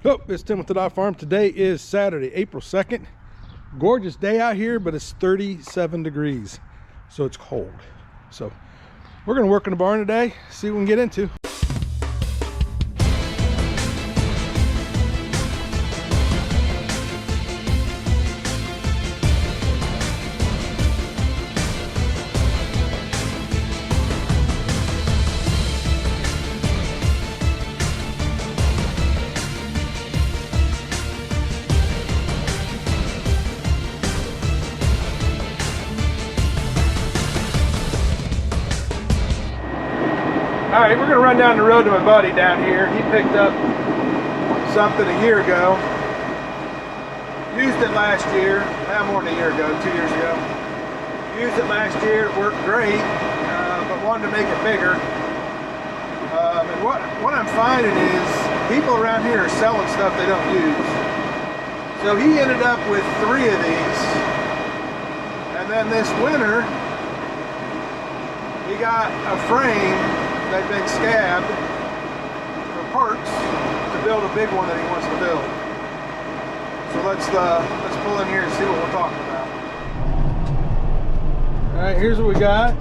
Oh, it's Tim with the TAH Farm. Today is Saturday, April 2nd. Gorgeous day out here, but it's 37 degrees, so it's cold. So we're gonna work in the barn today, see what we can get into. All right, we're gonna run down the road to my buddy down here. He picked up something a year ago. Used it last year, more than a year ago, 2 years ago. Used it last year, it worked great, but wanted to make it bigger. And what I'm finding is people around here are selling stuff they don't use. So he ended up with 3 of these. And then this winter, he got a frame that had been scabbed for parts to build a big one that he wants to build. So let's pull in here and see what we're talking about. All right, here's what we got.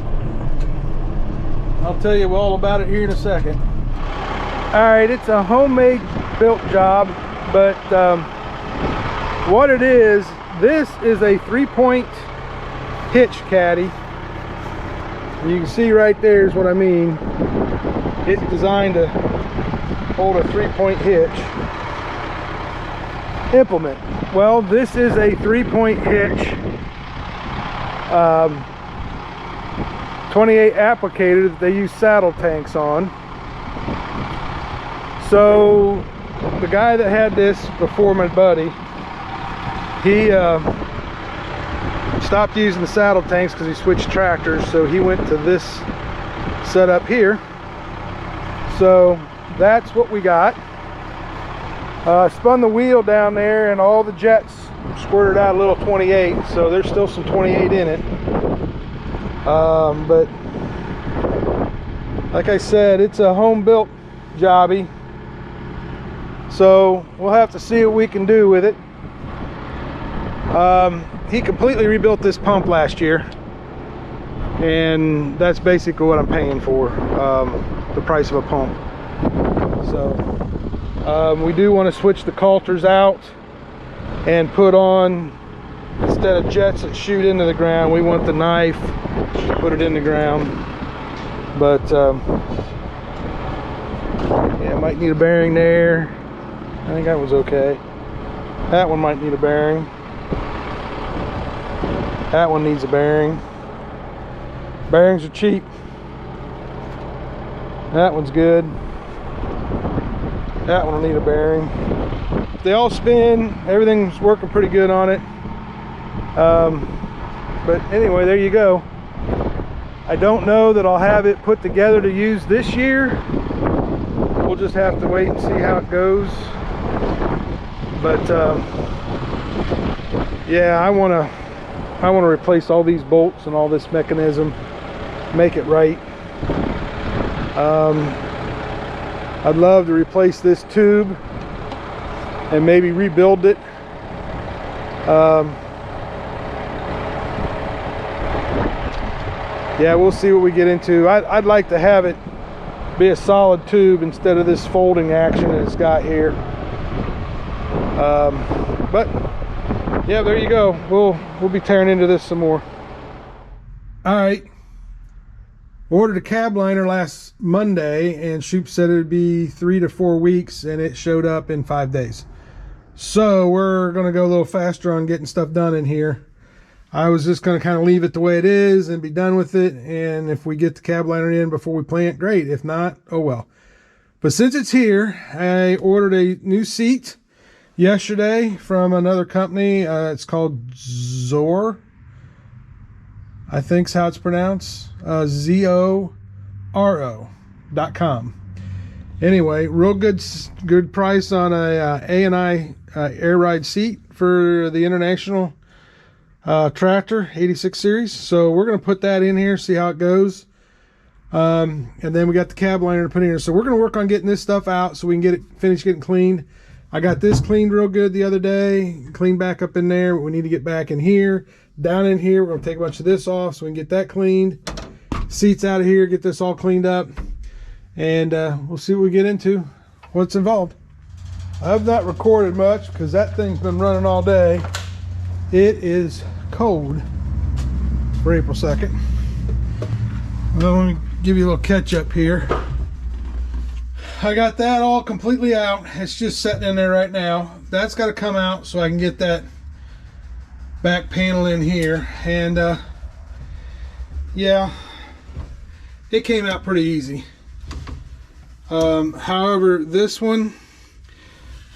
I'll tell you all about it here in a second. All right, it's a homemade built job, but what it is, this is a 3-point hitch caddy. You can see right there is what I mean. It's designed to hold a 3-point hitch implement. Well, this is a 3-point hitch, 28 applicator that they use saddle tanks on. So the guy that had this before my buddy, he stopped using the saddle tanks because he switched tractors, so he went to this setup here. So that's what we got. Spun the wheel down there and all the jets squirted out a little 28, so there's still some 28 in it. But like I said, it's a home built jobby, so we'll have to see what we can do with it. He completely rebuilt this pump last year, and that's basically what I'm paying for, the price of a pump. So we do want to switch the coulters out and put on, instead of jets that shoot into the ground, we want the knife to put it in the ground. But yeah, might need a bearing there. I think that was okay. That one might need a bearing. That one needs a bearing. Bearings are cheap. That one's good. That one will need a bearing. They all spin. Everything's working pretty good on it. But anyway, there you go. I don't know that I'll have it put together to use this year. We'll just have to wait and see how it goes. But yeah, I want to replace all these bolts and all this mechanism, make it right. I'd love to replace this tube and maybe rebuild it. Yeah, we'll see what we get into. I'd like to have it be a solid tube instead of this folding action that it's got here. But yeah, there you go. We'll be tearing into this some more. All right, ordered a cab liner last Monday, and Shoop said it would be 3 to 4 weeks, and it showed up in 5 days. So we're gonna go a little faster on getting stuff done in here. I was just gonna kind of leave it the way it is and be done with it, and if we get the cab liner in before we plant, great. If not, oh well. But since it's here, I ordered a new seat yesterday from another company. It's called Zoro, I think's how it's pronounced. ZORO.com. Anyway, real good price on a A&I air ride seat for the International tractor 86 series. So we're going to put that in here, see how it goes. And then we got the cab liner to put in here. So we're going to work on getting this stuff out so we can get it finished, getting cleaned. I got this cleaned real good the other day, cleaned back up in there. We need to get back in here. Down in here, we're gonna take a bunch of this off so we can get that cleaned. Seats out of here, get this all cleaned up. And we'll see what we get into, what's involved. I've not recorded much because that thing's been running all day. It is cold for April 2nd. Well, let me give you a little catch up here. I got that all completely out. It's just sitting in there right now. That's got to come out so I can get that back panel in here. And yeah, it came out pretty easy. However, this one,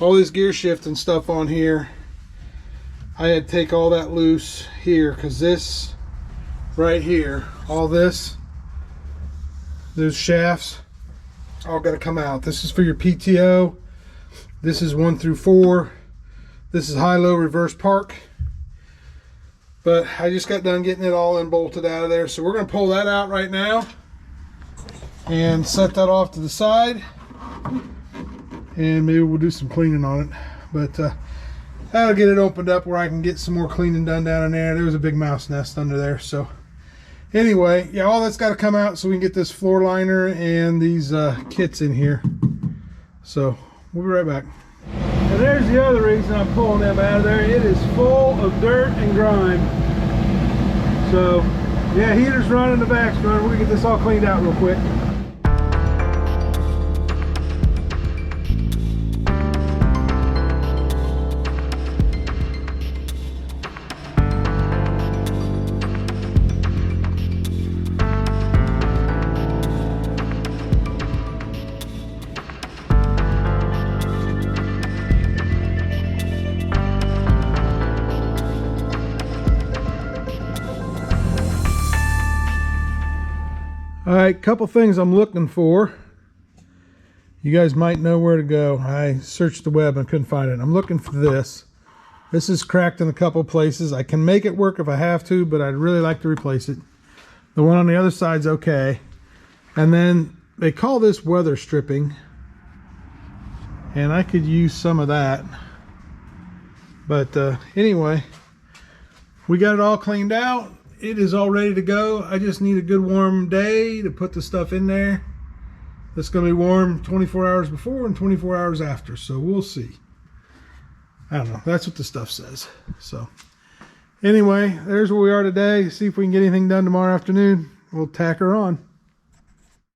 all this gear shift and stuff on here, I had to take all that loose here, because this right here, all this, those shafts, all got to come out. This is for your PTO. This is 1 through 4. This is high-low reverse park. But I just got done getting it all bolted out of there. So we're going to pull that out right now and set that off to the side. And maybe we'll do some cleaning on it. But that'll get it opened up where I can get some more cleaning done down in there. There was a big mouse nest under there. So anyway, yeah, all that's got to come out so we can get this floor liner and these kits in here. So we'll be right back. And there's the other reason I'm pulling them out of there. It is full of dirt and grime. So yeah, heater's running, the back's running. We're gonna get this all cleaned out real quick. All right, couple things I'm looking for. You guys might know where to go. I searched the web and couldn't find it. I'm looking for this. This is cracked in a couple places. I can make it work if I have to, but I'd really like to replace it. The one on the other side's okay. And then they call this weather stripping, and I could use some of that. But anyway, we got it all cleaned out. It is all ready to go. I just need a good warm day to put the stuff in there. It's going to be warm 24 hours before and 24 hours after, so we'll see. I don't know. That's what the stuff says. So anyway, there's where we are today. See if we can get anything done tomorrow afternoon. We'll tack her on.